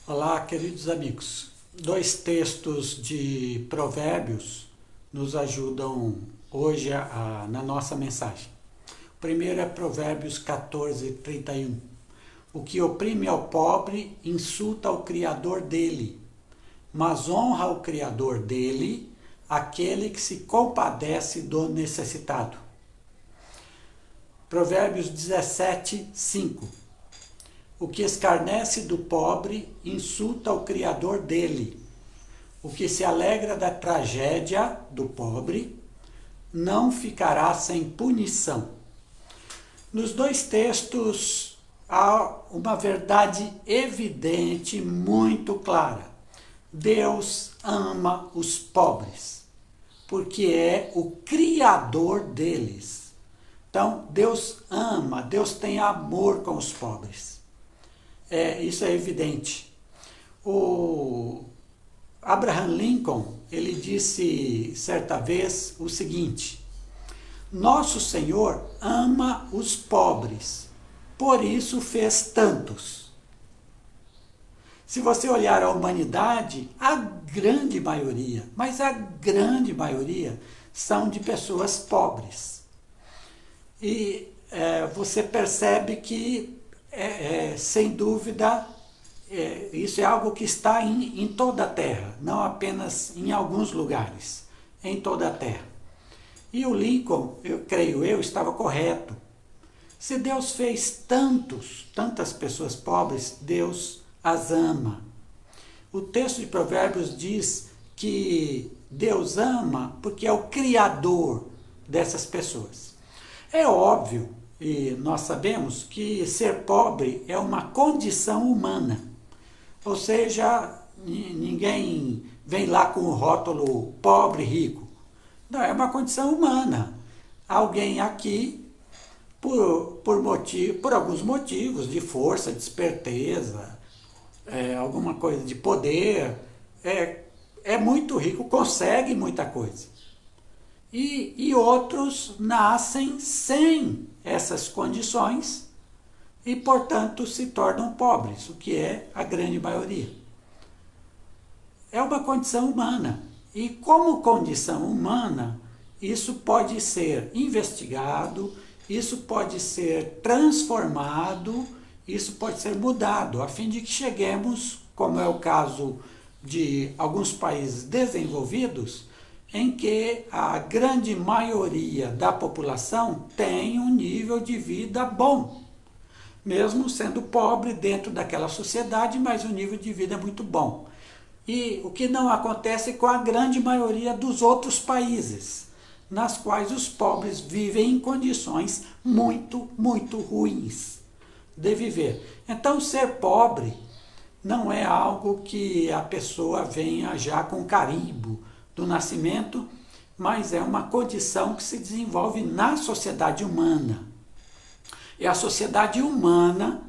Olá, queridos amigos. Dois textos de Provérbios nos ajudam hoje na nossa mensagem. O primeiro é Provérbios 14:31. O que oprime ao pobre insulta o Criador dele, mas honra o Criador dele aquele que se compadece do necessitado. Provérbios 17:5. O que escarnece do pobre insulta o Criador dele. O que se alegra da tragédia do pobre não ficará sem punição. Nos dois textos há uma verdade evidente, muito clara. Deus ama os pobres, porque é o Criador deles. Então, Deus ama, Deus tem amor com os pobres. Isso é evidente. O Abraham Lincoln, ele disse certa vez o seguinte: nosso Senhor ama os pobres, por isso fez tantos. Se você olhar a humanidade, a grande maioria, mas a grande maioria, são de pessoas pobres. E você percebe que sem dúvida, isso é algo que está em toda a Terra, não apenas em alguns lugares, em toda a Terra. E o Lincoln, creio eu, estava correto. Se Deus fez tantas pessoas pobres, Deus as ama. O texto de Provérbios diz que Deus ama porque é o Criador dessas pessoas. É óbvio, e nós sabemos que ser pobre é uma condição humana. Ou seja, ninguém vem lá com o rótulo pobre, rico. Não, é uma condição humana. Alguém aqui, por alguns motivos de força, de esperteza, alguma coisa de poder, é muito rico, consegue muita coisa. E outros nascem sem essas condições e, portanto, se tornam pobres, o que é a grande maioria. É uma condição humana. E como condição humana, isso pode ser investigado, isso pode ser transformado, isso pode ser mudado, a fim de que cheguemos, como é o caso de alguns países desenvolvidos, em que a grande maioria da população tem um nível de vida bom, mesmo sendo pobre dentro daquela sociedade, mas o nível de vida é muito bom. E o que não acontece com a grande maioria dos outros países, nas quais os pobres vivem em condições muito, muito ruins de viver. Então, ser pobre não é algo que a pessoa venha já com carimbo do nascimento, mas é uma condição que se desenvolve na sociedade humana. É a sociedade humana,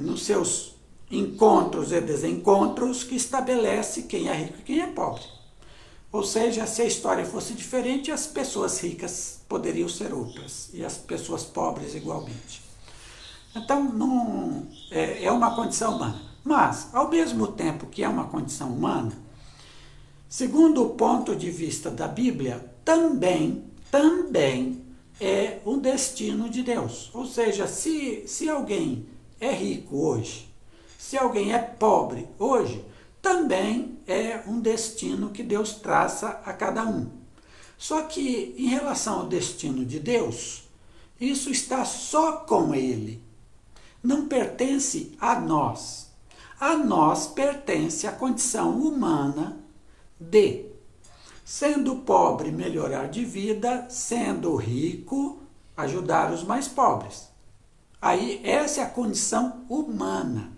nos seus encontros e desencontros, que estabelece quem é rico e quem é pobre. Ou seja, se a história fosse diferente, as pessoas ricas poderiam ser outras, e as pessoas pobres igualmente. Então, é uma condição humana. Mas, ao mesmo tempo que é uma condição humana, segundo o ponto de vista da Bíblia, também é um destino de Deus. Ou seja, se alguém é rico hoje, se alguém é pobre hoje, também é um destino que Deus traça a cada um. Só que, em relação ao destino de Deus, isso está só com Ele. Não pertence a nós. A nós pertence a condição humana de, sendo pobre, melhorar de vida, sendo rico, ajudar os mais pobres. Aí, essa é a condição humana.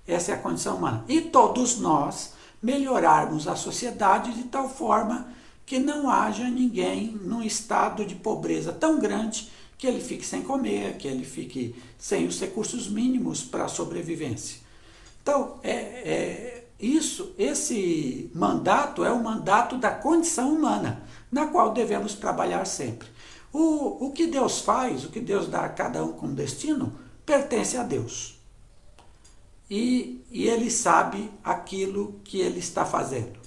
Essa é a condição humana. E todos nós melhorarmos a sociedade de tal forma que não haja ninguém num estado de pobreza tão grande que ele fique sem comer, que ele fique sem os recursos mínimos para a sobrevivência. Então, esse mandato é o mandato da condição humana, na qual devemos trabalhar sempre. O que Deus faz, o que Deus dá a cada um como destino, pertence a Deus. e ele sabe aquilo que ele está fazendo.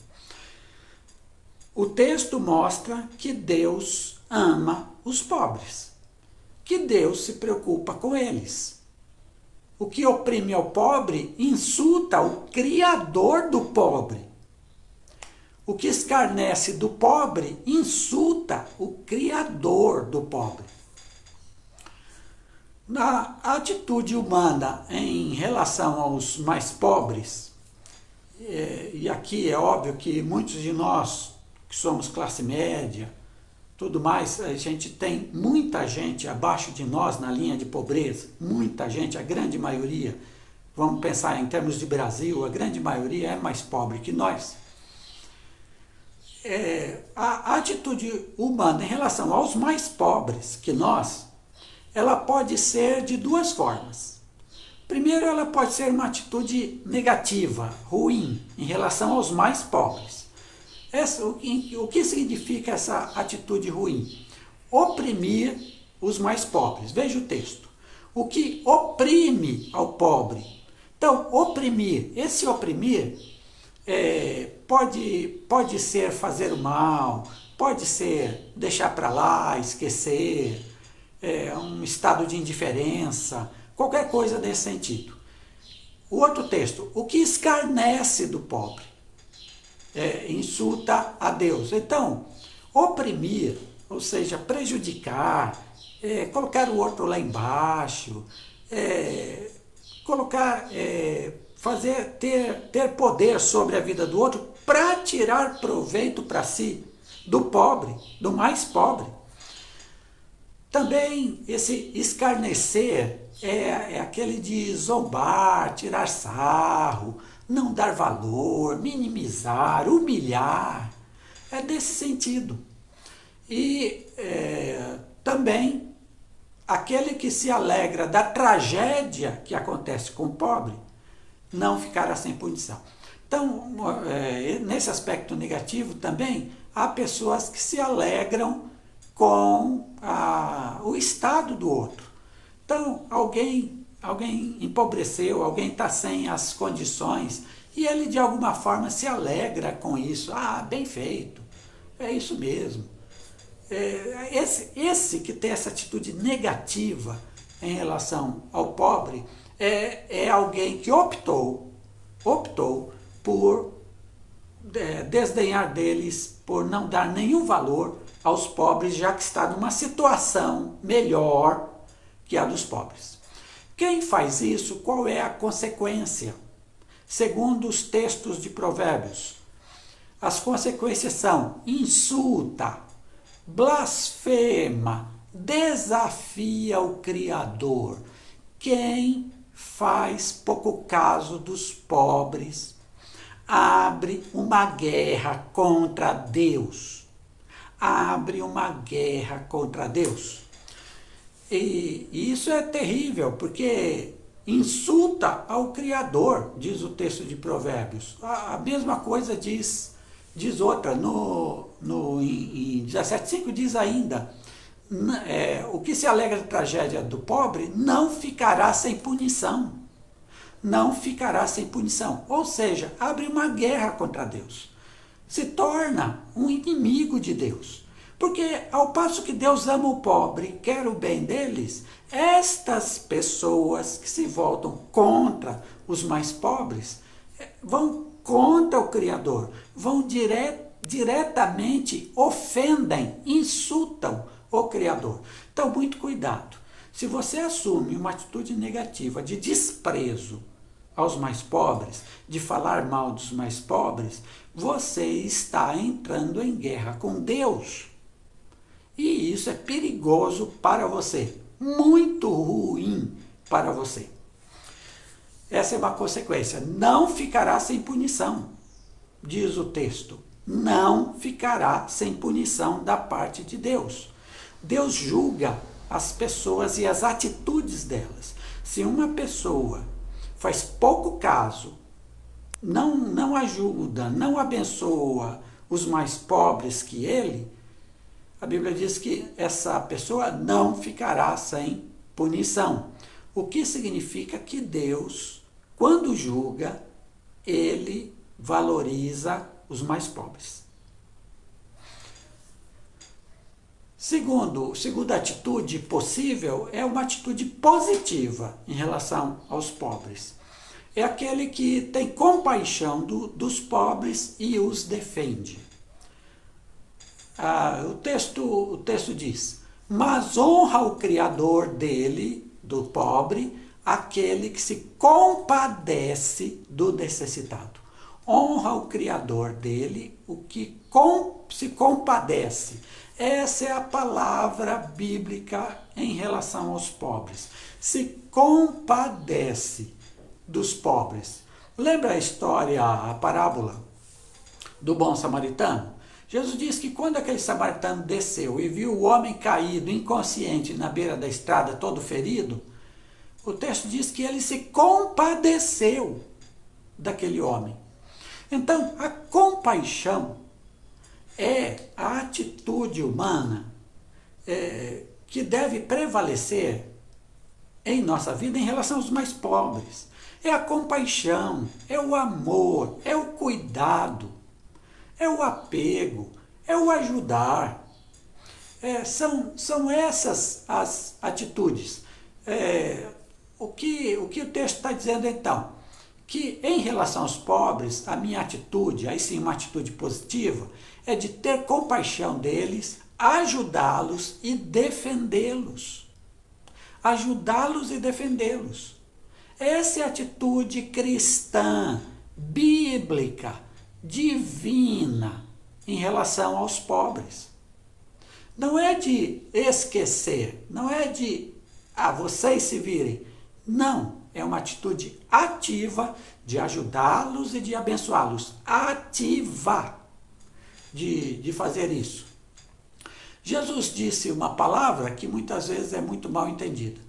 O texto mostra que Deus ama os pobres, que Deus se preocupa com eles. O que oprime ao pobre insulta o Criador do pobre. O que escarnece do pobre insulta o Criador do pobre. Na atitude humana em relação aos mais pobres, e aqui é óbvio que muitos de nós que somos classe média, tudo mais, a gente tem muita gente abaixo de nós na linha de pobreza, muita gente, a grande maioria, vamos pensar em termos de Brasil, a grande maioria é mais pobre que nós. A atitude humana em relação aos mais pobres que nós, ela pode ser de duas formas. Primeiro, ela pode ser uma atitude negativa, ruim, em relação aos mais pobres. O que significa essa atitude ruim? Oprimir os mais pobres. Veja o texto. O que oprime ao pobre. Então, oprimir. Esse oprimir pode ser fazer o mal, pode ser deixar para lá, esquecer, um estado de indiferença, qualquer coisa nesse sentido. O outro texto, o que escarnece do pobre, insulta a Deus. Então, oprimir, ou seja, prejudicar, colocar o outro lá embaixo, ter poder sobre a vida do outro para tirar proveito para si, do pobre, do mais pobre. Também esse escarnecer é aquele de zombar, tirar sarro, não dar valor, minimizar, humilhar. É desse sentido. E também aquele que se alegra da tragédia que acontece com o pobre, não ficará sem punição. Então, nesse aspecto negativo também, há pessoas que se alegram com o estado do outro. Então, alguém empobreceu, alguém está sem as condições, e ele de alguma forma se alegra com isso. Ah, bem feito, é isso mesmo. Esse que tem essa atitude negativa em relação ao pobre é alguém que optou por desdenhar deles, por não dar nenhum valor aos pobres, já que está numa situação melhor que a dos pobres. Quem faz isso, qual é a consequência? Segundo os textos de Provérbios, as consequências são: insulta, blasfema, desafia o Criador. Quem faz pouco caso dos pobres abre uma guerra contra Deus. Abre uma guerra contra Deus. E isso é terrível, porque insulta ao Criador, diz o texto de Provérbios. A mesma coisa diz outra, em 17,5 diz ainda: o que se alegra da tragédia do pobre não ficará sem punição. Não ficará sem punição. Ou seja, abre uma guerra contra Deus. Se torna um inimigo de Deus. Porque ao passo que Deus ama o pobre, quer o bem deles, estas pessoas que se voltam contra os mais pobres, vão contra o Criador, vão diretamente ofendem, insultam o Criador. Então, muito cuidado. Se você assume uma atitude negativa de desprezo aos mais pobres, de falar mal dos mais pobres, você está entrando em guerra com Deus. E isso é perigoso para você, muito ruim para você. Essa é uma consequência. Não ficará sem punição, diz o texto. Não ficará sem punição da parte de Deus. Deus julga as pessoas e as atitudes delas. Se uma pessoa faz pouco caso, não ajuda, não abençoa os mais pobres que ele, a Bíblia diz que essa pessoa não ficará sem punição. O que significa que Deus quando julga, ele valoriza os mais pobres. Segunda atitude possível é uma atitude positiva em relação aos pobres. É aquele que tem compaixão dos pobres e os defende. O texto diz: mas honra o Criador dele, do pobre, aquele que se compadece do necessitado. Honra o Criador dele, o que se compadece. Essa é a palavra bíblica em relação aos pobres. Se compadece dos pobres. Lembra a história, a parábola do bom samaritano? Jesus disse que quando aquele samaritano desceu e viu o homem caído, inconsciente, na beira da estrada, todo ferido, o texto diz que ele se compadeceu daquele homem. Então, a compaixão é a atitude humana que deve prevalecer em nossa vida em relação aos mais pobres. É a compaixão, é o amor, é o cuidado, é o apego, é o ajudar. São essas as atitudes. O que o texto está dizendo então? Que em relação aos pobres, a minha atitude, aí sim uma atitude positiva, é de ter compaixão deles, ajudá-los e defendê-los. Ajudá-los e defendê-los. Essa é a atitude cristã, bíblica, divina em relação aos pobres. Não é de esquecer, não é de vocês se virem. Não, é uma atitude ativa de ajudá-los e de abençoá-los. Ativa de fazer isso. Jesus disse uma palavra que muitas vezes é muito mal entendida.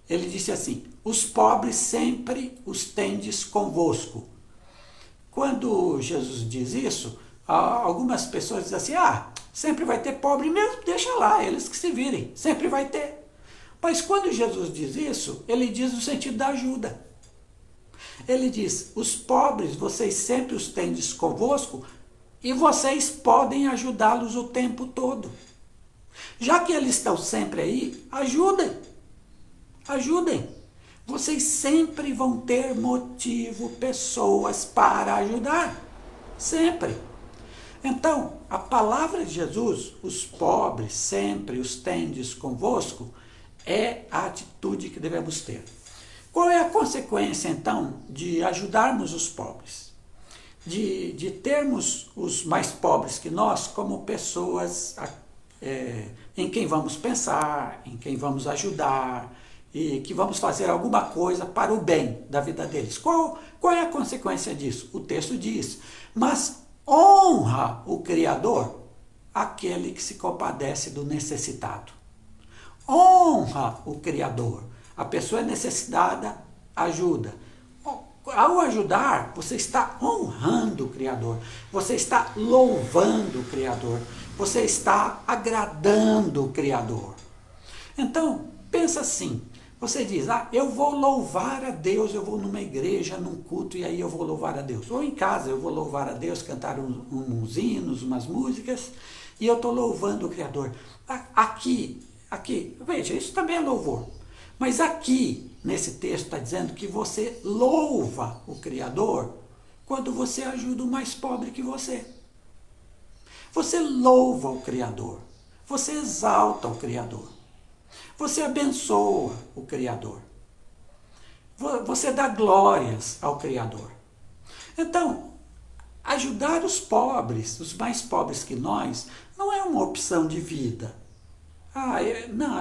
Ele disse assim: os pobres sempre os tendes convosco. Quando Jesus diz isso, algumas pessoas dizem assim: sempre vai ter pobre mesmo, deixa lá, eles que se virem, sempre vai ter. Mas quando Jesus diz isso, ele diz no sentido da ajuda. Ele diz: os pobres vocês sempre os tendes convosco e vocês podem ajudá-los o tempo todo. Já que eles estão sempre aí, ajudem. Ajudem. Vocês sempre vão ter motivo, pessoas para ajudar. Sempre. Então, a palavra de Jesus, os pobres sempre os tendes convosco, é a atitude que devemos ter. Qual é a consequência, então, de ajudarmos os pobres? De termos os mais pobres que nós como pessoas em quem vamos pensar, em quem vamos ajudar, e que vamos fazer alguma coisa para o bem da vida deles. Qual é a consequência disso? O texto diz: mas honra o Criador, aquele que se compadece do necessitado. Honra o Criador. A pessoa é necessitada, ajuda. Ao ajudar, você está honrando o Criador. Você está louvando o Criador. Você está agradando o Criador. Então, pensa assim. Você diz: eu vou louvar a Deus, eu vou numa igreja, num culto, e aí eu vou louvar a Deus. Ou em casa eu vou louvar a Deus, cantar uns hinos, umas músicas, e eu estou louvando o Criador. Aqui, veja, isso também é louvor. Mas aqui, nesse texto, está dizendo que você louva o Criador quando você ajuda o mais pobre que você. Você louva o Criador. Você exalta o Criador. Você abençoa o Criador. Você dá glórias ao Criador. Então, ajudar os pobres, os mais pobres que nós, não é uma opção de vida.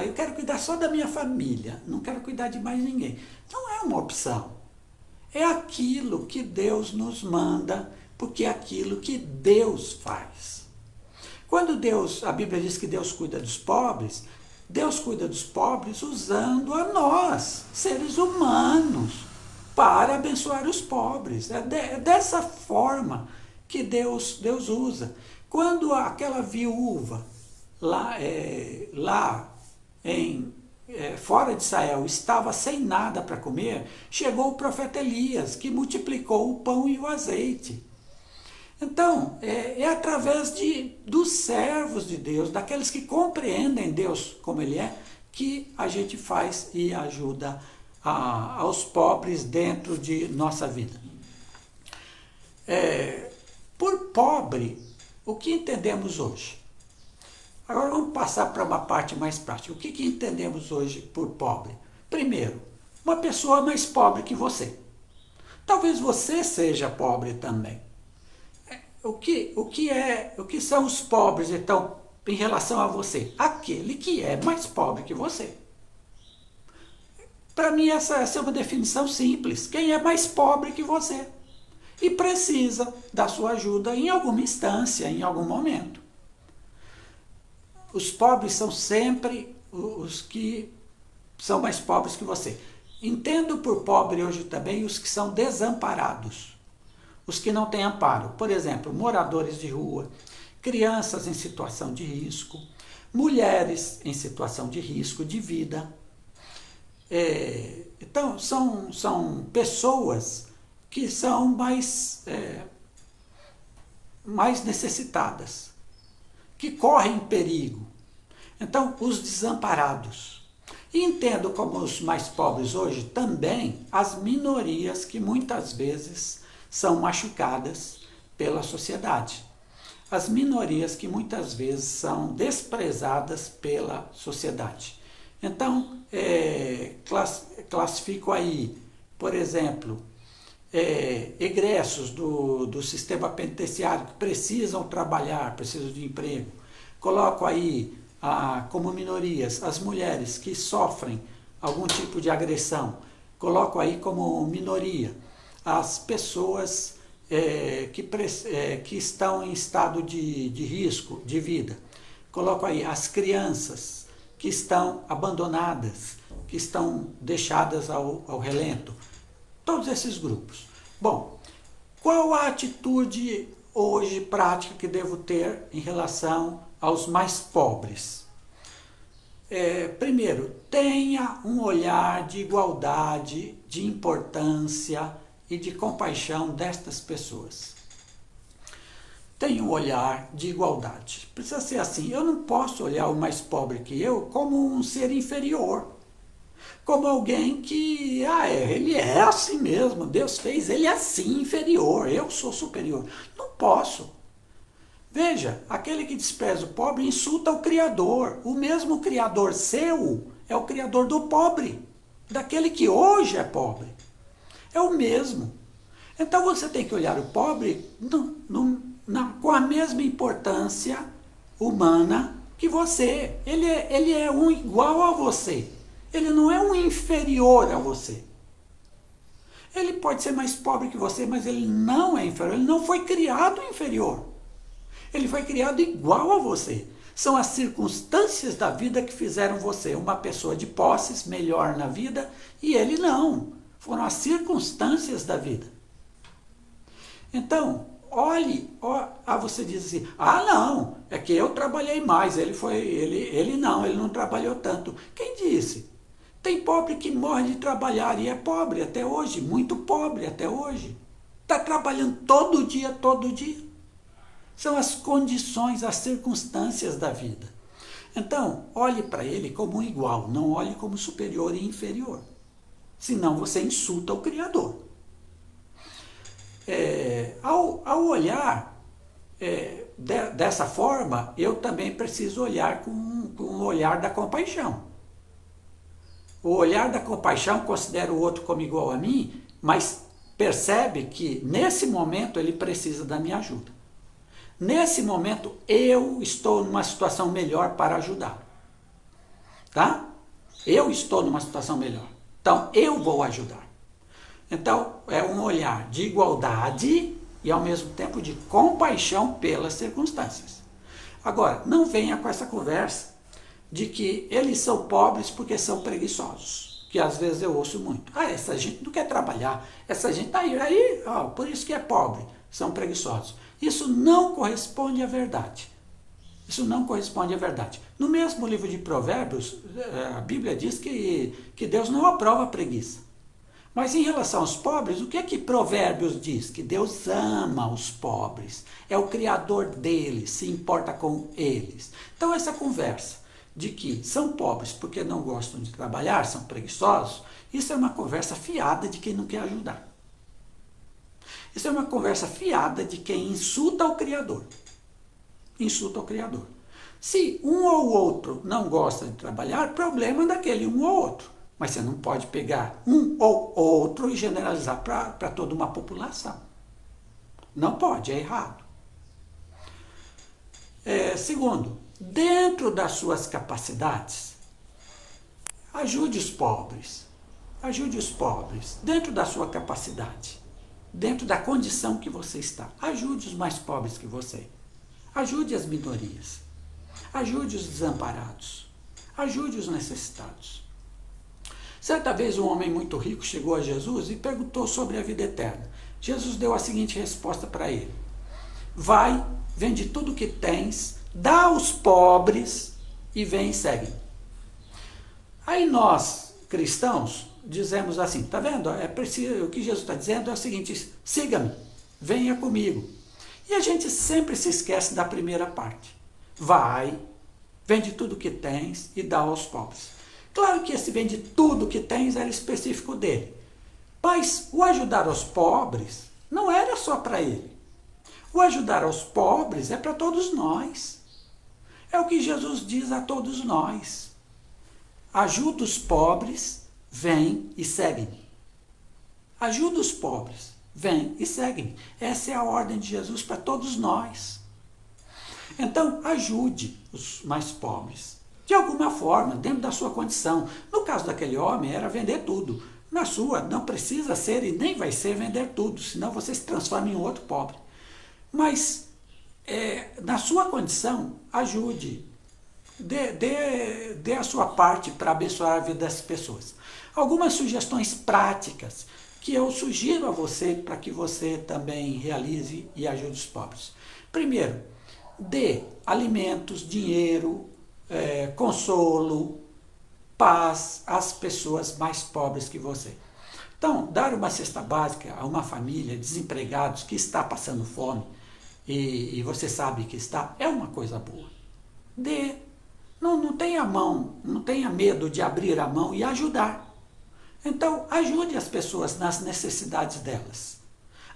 Eu quero cuidar só da minha família, não quero cuidar de mais ninguém. Não é uma opção. É aquilo que Deus nos manda, porque é aquilo que Deus faz. Quando a Bíblia diz que Deus cuida dos pobres, Deus cuida dos pobres usando a nós, seres humanos, para abençoar os pobres. É dessa forma que Deus usa. Quando aquela viúva lá em fora de Israel estava sem nada para comer, chegou o profeta Elias, que multiplicou o pão e o azeite. Então, é através dos servos de Deus, daqueles que compreendem Deus como Ele é, que a gente faz e ajuda aos pobres dentro de nossa vida. Por pobre, o que entendemos hoje? Agora vamos passar para uma parte mais prática. O que entendemos hoje por pobre? Primeiro, uma pessoa mais pobre que você. Talvez você seja pobre também. O que são os pobres, então, em relação a você? Aquele que é mais pobre que você. Para mim, essa é uma definição simples. Quem é mais pobre que você e precisa da sua ajuda em alguma instância, em algum momento. Os pobres são sempre os que são mais pobres que você. Entendo por pobre hoje também os que são desamparados, os que não têm amparo. Por exemplo, moradores de rua, crianças em situação de risco, mulheres em situação de risco de vida. Então, são pessoas que são mais necessitadas, que correm perigo. Então, os desamparados. E entendo como os mais pobres hoje também as minorias que muitas vezes são machucadas pela sociedade. As minorias que muitas vezes são desprezadas pela sociedade. Então, classifico aí, por exemplo, egressos do sistema penitenciário que precisam trabalhar, precisam de emprego. Coloco aí como minorias as mulheres que sofrem algum tipo de agressão. Coloco aí como minoria as pessoas que estão em estado de risco de vida. Coloco aí as crianças que estão abandonadas, que estão deixadas ao relento. Todos esses grupos. Bom, qual a atitude hoje prática que devo ter em relação aos mais pobres? Primeiro, tenha um olhar de igualdade, de importância e de compaixão destas pessoas. Tenha um olhar de igualdade. Precisa ser assim. Eu não posso olhar o mais pobre que eu como um ser inferior. Como alguém que, ele é assim mesmo, Deus fez ele assim, inferior, eu sou superior. Não posso. Veja, aquele que despreza o pobre insulta o Criador. O mesmo Criador seu é o Criador do pobre, daquele que hoje é pobre. É o mesmo. Então você tem que olhar o pobre com a mesma importância humana que você. Ele é um igual a você. Ele não é um inferior a você. Ele pode ser mais pobre que você, mas ele não é inferior. Ele não foi criado inferior. Ele foi criado igual a você. São as circunstâncias da vida que fizeram você uma pessoa de posses, melhor na vida, e ele não. Foram as circunstâncias da vida. Então, você diz assim, não, é que eu trabalhei mais, ele não trabalhou tanto. Quem disse? Tem pobre que morre de trabalhar e é pobre até hoje, muito pobre até hoje. Está trabalhando todo dia, todo dia. São as condições, as circunstâncias da vida. Então, olhe para ele como um igual, não olhe como superior e inferior. Senão você insulta o Criador. Ao olhar dessa forma, eu também preciso olhar com o olhar da compaixão. O olhar da compaixão considera o outro como igual a mim, mas percebe que nesse momento ele precisa da minha ajuda. Nesse momento eu estou numa situação melhor para ajudar. Tá? Eu estou numa situação melhor. Então eu vou ajudar. Então é um olhar de igualdade e ao mesmo tempo de compaixão pelas circunstâncias. Agora, não venha com essa conversa de que eles são pobres porque são preguiçosos, que às vezes eu ouço muito. Essa gente não quer trabalhar, essa gente está aí, por isso que é pobre, são preguiçosos. Isso não corresponde à verdade. Isso não corresponde à verdade. No mesmo livro de Provérbios, a Bíblia diz que Deus não aprova a preguiça. Mas em relação aos pobres, o que é que Provérbios diz? Que Deus ama os pobres, é o Criador deles, se importa com eles. Então essa conversa de que são pobres porque não gostam de trabalhar, são preguiçosos, isso é uma conversa fiada de quem não quer ajudar. Isso é uma conversa fiada de quem insulta o Criador. Insulta o Criador. Se um ou outro não gosta de trabalhar, problema daquele um ou outro. Mas você não pode pegar um ou outro e generalizar para toda uma população. Não pode, é errado. Segundo, dentro das suas capacidades, ajude os pobres. Ajude os pobres, dentro da sua capacidade, dentro da condição que você está. Ajude os mais pobres que você. Ajude as minorias. Ajude os desamparados. Ajude os necessitados. Certa vez um homem muito rico chegou a Jesus e perguntou sobre a vida eterna. Jesus deu a seguinte resposta para ele: vai, vende tudo que tens, dá aos pobres e vem e segue. Aí nós, cristãos, dizemos assim, tá vendo? É preciso, o que Jesus está dizendo é o seguinte: siga-me, venha comigo. E a gente sempre se esquece da primeira parte. Vai, vende tudo que tens e dá aos pobres. Claro que esse vende tudo que tens era específico dele. Mas o ajudar aos pobres não era só para ele. O ajudar aos pobres é para todos nós. É o que Jesus diz a todos nós. Ajuda os pobres, vem e segue-me. Ajuda os pobres, vem e segue-me. Essa é a ordem de Jesus para todos nós. Então, ajude os mais pobres. De alguma forma, dentro da sua condição. No caso daquele homem, era vender tudo. Na sua, não precisa ser e nem vai ser vender tudo, senão você se transforma em outro pobre. Mas, na sua condição, ajude. Dê a sua parte para abençoar a vida das pessoas. Algumas sugestões práticas que eu sugiro a você para que você também realize e ajude os pobres. Primeiro, dê alimentos, dinheiro, consolo, paz às pessoas mais pobres que você. Então, dar uma cesta básica a uma família, desempregados, que está passando fome, e você sabe que está, é uma coisa boa. Dê. Não tenha mão, não tenha medo de abrir a mão e ajudar. Então, ajude as pessoas nas necessidades delas.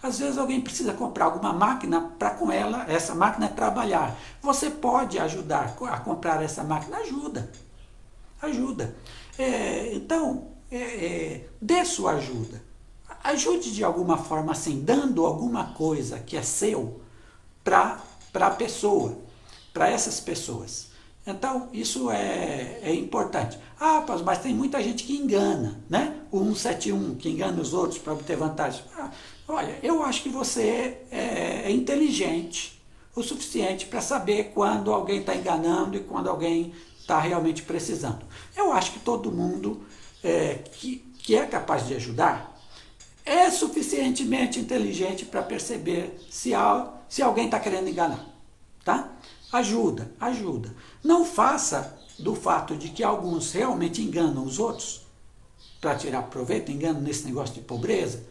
Às vezes alguém precisa comprar alguma máquina para com ela, essa máquina trabalhar. Você pode ajudar a comprar essa máquina? Ajuda. Ajuda. Dê sua ajuda. Ajude de alguma forma assim, dando alguma coisa que é seu para a pessoa, para essas pessoas. Então, isso é importante. Mas tem muita gente que engana, né? O 171, que engana os outros para obter vantagem. Olha, eu acho que você é inteligente o suficiente para saber quando alguém está enganando e quando alguém está realmente precisando. Eu acho que todo mundo que é capaz de ajudar é suficientemente inteligente para perceber se alguém está querendo enganar. Tá? Ajuda. Não faça do fato de que alguns realmente enganam os outros para tirar proveito, enganam nesse negócio de pobreza.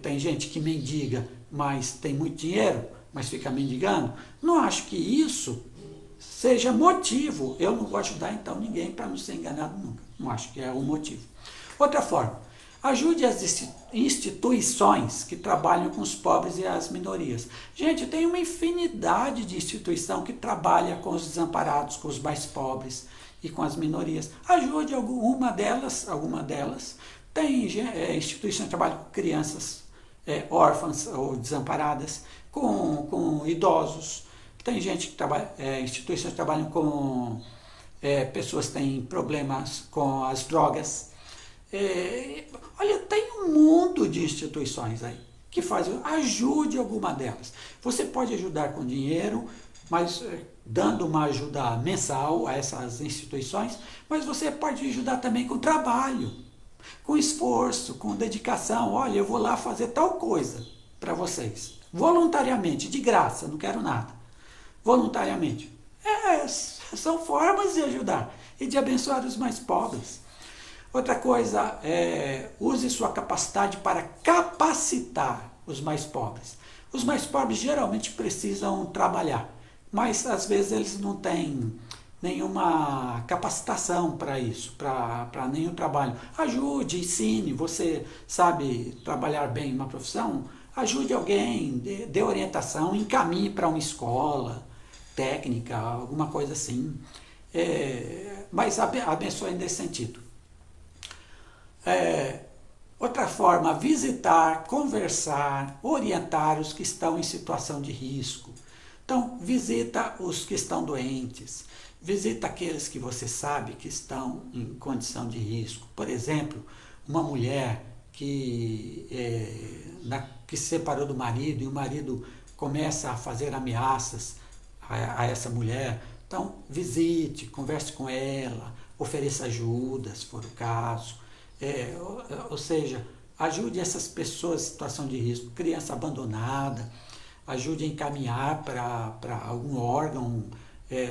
Tem gente que mendiga, mas tem muito dinheiro, mas fica mendigando. Não acho que isso seja motivo. Eu não vou ajudar então ninguém para não ser enganado nunca. Não acho que é o motivo. Outra forma, ajude as instituições que trabalham com os pobres e as minorias. Gente, tem uma infinidade de instituição que trabalha com os desamparados, com os mais pobres e com as minorias. Ajude alguma delas. Tem instituições que trabalham com crianças órfãs ou desamparadas, com idosos. Tem gente que trabalha, instituições que trabalham com pessoas que têm problemas com as drogas. Olha, tem um mundo de instituições aí que fazem. Ajude alguma delas. Você pode ajudar com dinheiro, mas dando uma ajuda mensal a essas instituições, mas você pode ajudar também com trabalho, com esforço, com dedicação. Olha, eu vou lá fazer tal coisa para vocês, voluntariamente, de graça, não quero nada, voluntariamente. São formas de ajudar e de abençoar os mais pobres. Outra coisa, use sua capacidade para capacitar os mais pobres. Os mais pobres geralmente precisam trabalhar, mas às vezes eles não têm nenhuma capacitação para isso, para nenhum trabalho. Ajude, ensine, você sabe trabalhar bem em uma profissão, ajude alguém, dê orientação, encaminhe para uma escola técnica, alguma coisa assim. Mas abençoe nesse sentido. Outra forma, visitar, conversar, orientar os que estão em situação de risco. Então, visita os que estão doentes, visita aqueles que você sabe que estão em condição de risco. Por exemplo, uma mulher que se separou do marido e o marido começa a fazer ameaças a essa mulher. Então, visite, converse com ela, ofereça ajuda, se for o caso. Ou seja, ajude essas pessoas em situação de risco, criança abandonada, ajude a encaminhar para algum órgão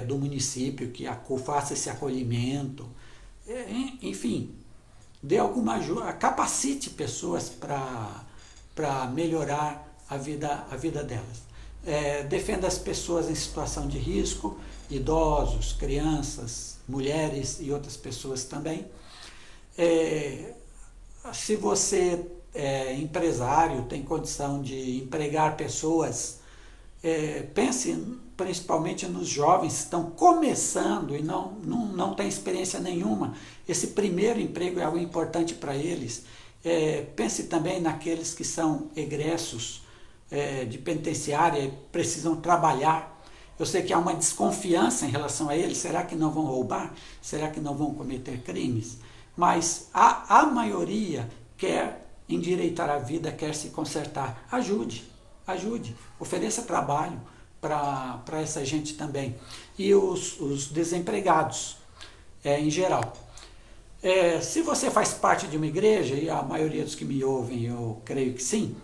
do município que faça esse acolhimento. Enfim, dê alguma ajuda, capacite pessoas para melhorar a vida delas. Defenda as pessoas em situação de risco, idosos, crianças, mulheres e outras pessoas também. Se você é empresário, tem condição de empregar pessoas, pense principalmente nos jovens que estão começando e não têm experiência nenhuma. Esse primeiro emprego é algo importante para eles. Pense também naqueles que são egressos de penitenciária e precisam trabalhar. Eu sei que há uma desconfiança em relação a eles. Será que não vão roubar? Será que não vão cometer crimes? Mas a maioria quer endireitar a vida, quer se consertar. Ajude, ofereça trabalho para essa gente também. E os desempregados, em geral. Se você faz parte de uma igreja, e a maioria dos que me ouvem eu creio que sim,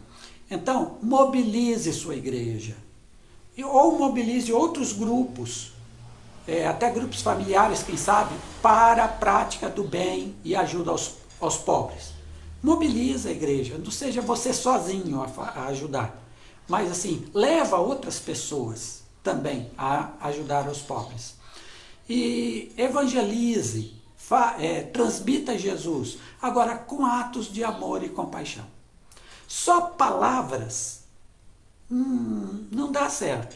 então mobilize sua igreja. Ou mobilize outros grupos, até grupos familiares, quem sabe, para a prática do bem e ajuda aos pobres. Mobiliza a igreja, não seja você sozinho a ajudar, mas assim, leva outras pessoas também a ajudar os pobres. E evangelize, transmita Jesus, agora com atos de amor e compaixão. Só palavras não dá certo.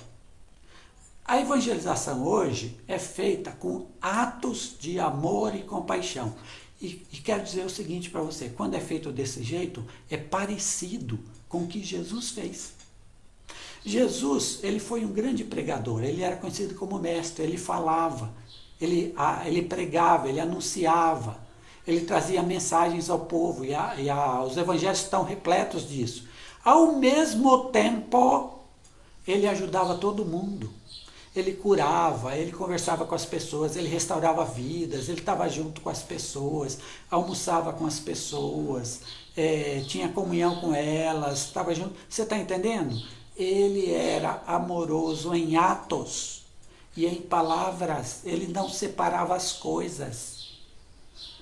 A evangelização hoje é feita com atos de amor e compaixão. E quero dizer o seguinte para você, quando é feito desse jeito, é parecido com o que Jesus fez. Jesus, ele foi um grande pregador, ele era conhecido como mestre, ele falava, ele pregava, ele anunciava, ele trazia mensagens ao povo, e os evangelhos estão repletos disso. Ao mesmo tempo, ele ajudava todo mundo. Ele curava, ele conversava com as pessoas, ele restaurava vidas, ele estava junto com as pessoas, almoçava com as pessoas, tinha comunhão com elas, estava junto. Você está entendendo? Ele era amoroso em atos e em palavras, ele não separava as coisas.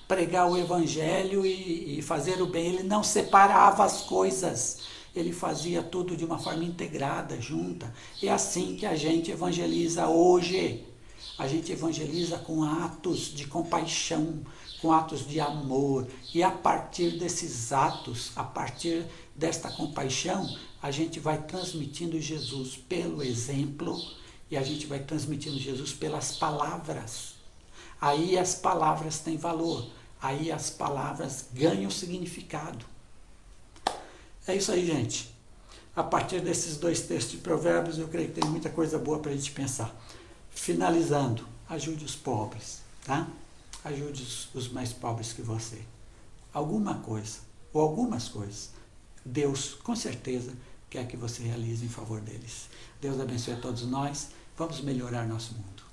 Pregar o evangelho e fazer o bem, ele não separava as coisas. Ele fazia tudo de uma forma integrada, junta. É assim que a gente evangeliza hoje. A gente evangeliza com atos de compaixão, com atos de amor. E a partir desses atos, a partir desta compaixão, a gente vai transmitindo Jesus pelo exemplo e a gente vai transmitindo Jesus pelas palavras. Aí as palavras têm valor. Aí as palavras ganham significado. É isso aí, gente. A partir desses 2 textos de Provérbios, eu creio que tem muita coisa boa para a gente pensar. Finalizando, ajude os pobres, tá? Ajude os mais pobres que você. Alguma coisa, ou algumas coisas, Deus, com certeza, quer que você realize em favor deles. Deus abençoe a todos nós. Vamos melhorar nosso mundo.